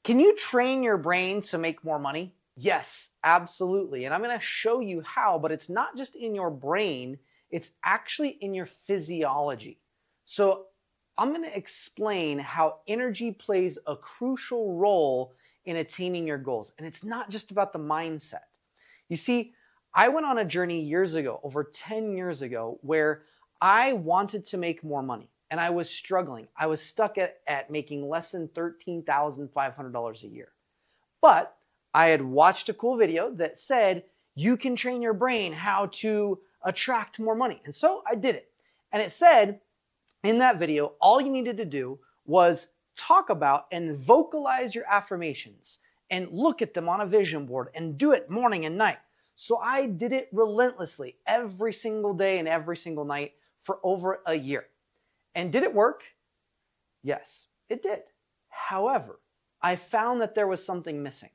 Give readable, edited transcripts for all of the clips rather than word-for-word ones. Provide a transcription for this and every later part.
Can you train your brain to make more money? Yes, absolutely. And I'm going to show you how, but it's not just in your brain, it's actually in your physiology. So I'm going to explain how energy plays a crucial role in attaining your goals. And it's not just about the mindset. You see, I went on a journey years ago, over 10 years ago, where I wanted to make more money. And I was struggling. I was stuck at making less than $13,500 a year. But I had watched a cool video that said, you can train your brain how to attract more money. And so I did it. And it said in that video, all you needed to do was talk about and vocalize your affirmations and look at them on a vision board and do it morning and night. So I did it relentlessly every single day and every single night for over a year. And did it work? Yes, it did. However, I found that there was something missing.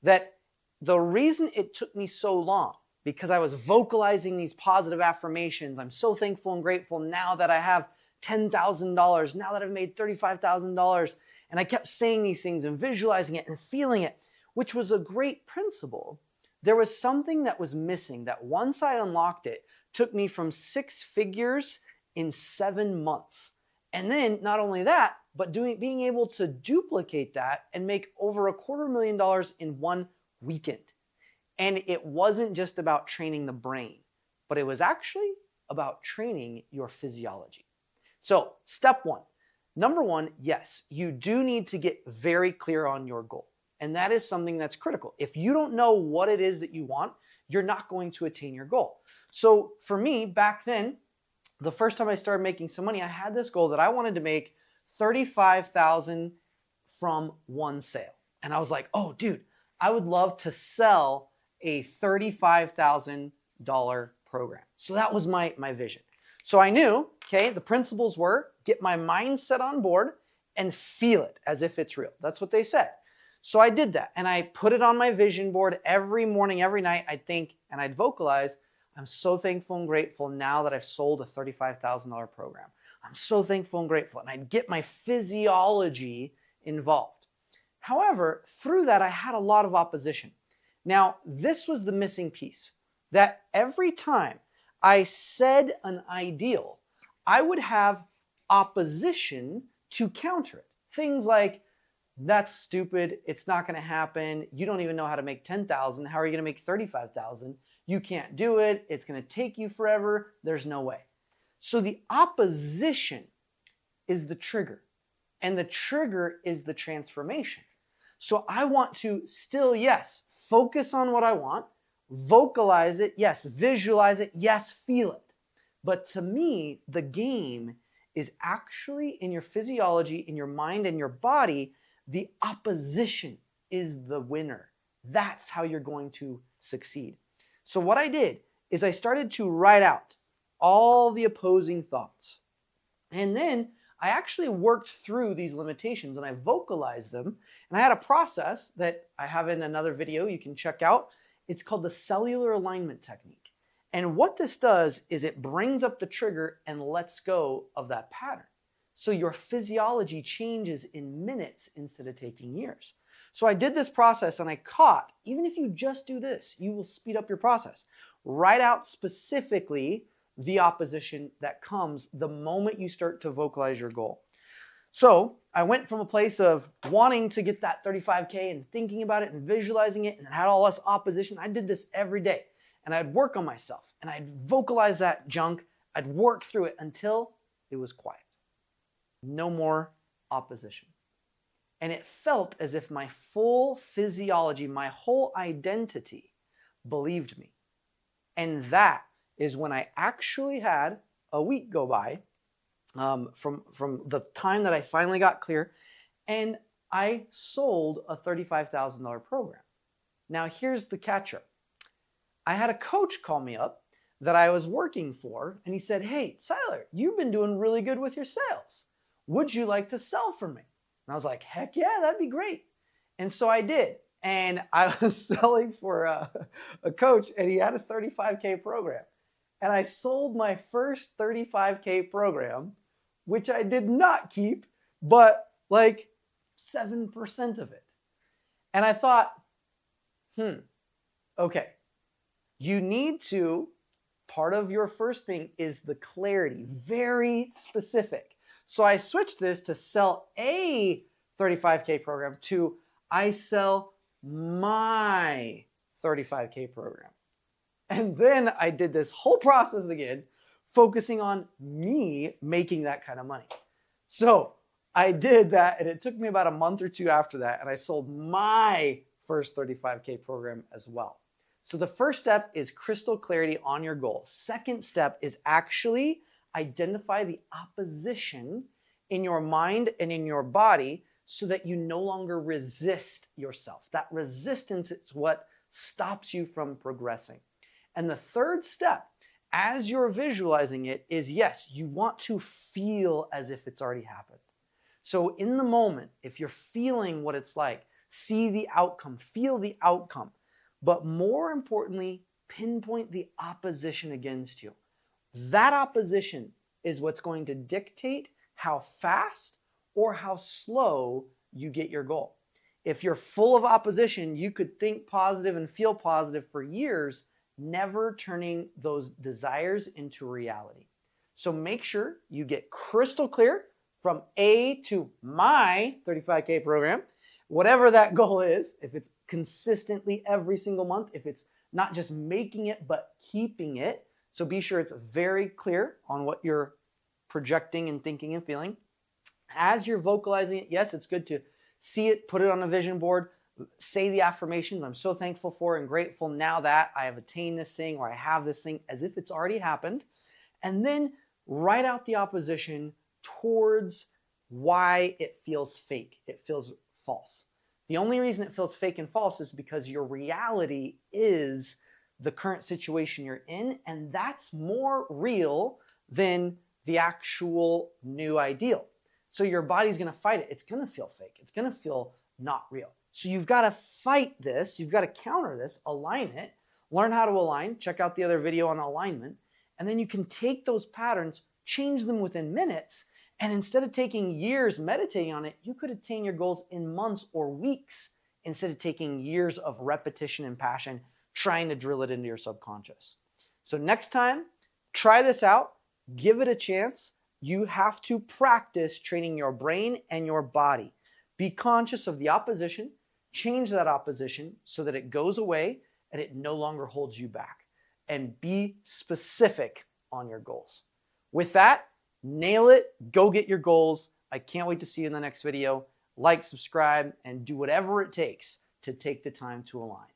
That the reason it took me so long, because I was vocalizing these positive affirmations, I'm so thankful and grateful now that I have $10,000, now that I've made $35,000, and I kept saying these things and visualizing it and feeling it, which was a great principle. There was something that was missing that once I unlocked it, took me from 6 figures in 7 months. And then not only that, but being able to duplicate that and make over $250,000 in 1 weekend. And it wasn't just about training the brain, but it was actually about training your physiology. So step 1, number 1, yes, you do need to get very clear on your goal. And that is something that's critical. If you don't know what it is that you want, you're not going to attain your goal. So for me, back then, the first time I started making some money, I had this goal that I wanted to make $35,000 from one sale. And I was like, oh, dude, I would love to sell a $35,000 program. So that was my vision. So I knew, okay, the principles were get my mindset on board and feel it as if it's real. That's what they said. So I did that. And I put it on my vision board every morning, every night. I'd think and I'd vocalize, I'm so thankful and grateful now that I've sold a $35,000 program. I'm so thankful and grateful. And I'd get my physiology involved. However, through that, I had a lot of opposition. Now, this was the missing piece, that every time I said an ideal, I would have opposition to counter it. Things like, that's stupid. It's not going to happen. You don't even know how to make 10,000. How are you going to make 35,000? You can't do it. It's going to take you forever. There's no way. So the opposition is the trigger, and the trigger is the transformation. So I want to still, yes, focus on what I want, vocalize it, yes, visualize it, yes, feel it. But to me, the game is actually in your physiology, in your mind, and your body. The opposition is the winner. That's how you're going to succeed. So what I did is I started to write out all the opposing thoughts. And then I actually worked through these limitations and I vocalized them. And I had a process that I have in another video you can check out. It's called the cellular alignment technique. And what this does is it brings up the trigger and lets go of that pattern. So your physiology changes in minutes instead of taking years. So I did this process and I caught, even if you just do this, you will speed up your process. Write out specifically the opposition that comes the moment you start to vocalize your goal. So I went from a place of wanting to get that 35K and thinking about it and visualizing it and had all this opposition. I did this every day and I'd work on myself and I'd vocalize that junk. I'd work through it until it was quiet. No more opposition. And it felt as if my full physiology, my whole identity believed me. And that is when I actually had a week go by from the time that I finally got clear, and I sold a $35,000 program. Now here's the catch-up. I had a coach call me up that I was working for, and he said, hey, Tyler, you've been doing really good with your sales. Would you like to sell for me? And I was like, heck yeah, that'd be great. And so I did. And I was selling for a coach, and he had a 35K program. And I sold my first 35K program, which I did not keep, but like 7% of it. And I thought, okay, you need to, part of your first thing is the clarity, very specific. So I switched this to sell a 35K program to I sell my 35K program. And then I did this whole process again, focusing on me making that kind of money. So I did that, and it took me about a month or two after that, and I sold my first 35K program as well. So the first step is crystal clarity on your goal. Second step is actually identify the opposition in your mind and in your body so that you no longer resist yourself. That resistance is what stops you from progressing. And the third step, as you're visualizing it, is yes, you want to feel as if it's already happened. So in the moment, if you're feeling what it's like, see the outcome, feel the outcome. But more importantly, pinpoint the opposition against you. That opposition is what's going to dictate how fast or how slow you get your goal. If you're full of opposition, you could think positive and feel positive for years, never turning those desires into reality. So make sure you get crystal clear from A to my 35K program, whatever that goal is, if it's consistently every single month, if it's not just making it, but keeping it. So be sure it's very clear on what you're projecting and thinking and feeling. As you're vocalizing it, yes, it's good to see it, put it on a vision board, say the affirmations. I'm so thankful for and grateful now that I have attained this thing or I have this thing, as if it's already happened. And then write out the opposition towards why it feels fake, it feels false. The only reason it feels fake and false is because your reality is the current situation you're in, and that's more real than the actual new ideal. So your body's gonna fight it. It's gonna feel fake. It's gonna feel not real. So you've gotta fight this. You've gotta counter this, align it, learn how to align, check out the other video on alignment, and then you can take those patterns, change them within minutes, and instead of taking years meditating on it, you could attain your goals in months or weeks instead of taking years of repetition and passion trying to drill it into your subconscious. So next time, try this out, give it a chance. You have to practice training your brain and your body. Be conscious of the opposition, change that opposition so that it goes away and it no longer holds you back. And be specific on your goals. With that, nail it, go get your goals. I can't wait to see you in the next video. Like, subscribe, and do whatever it takes to take the time to align.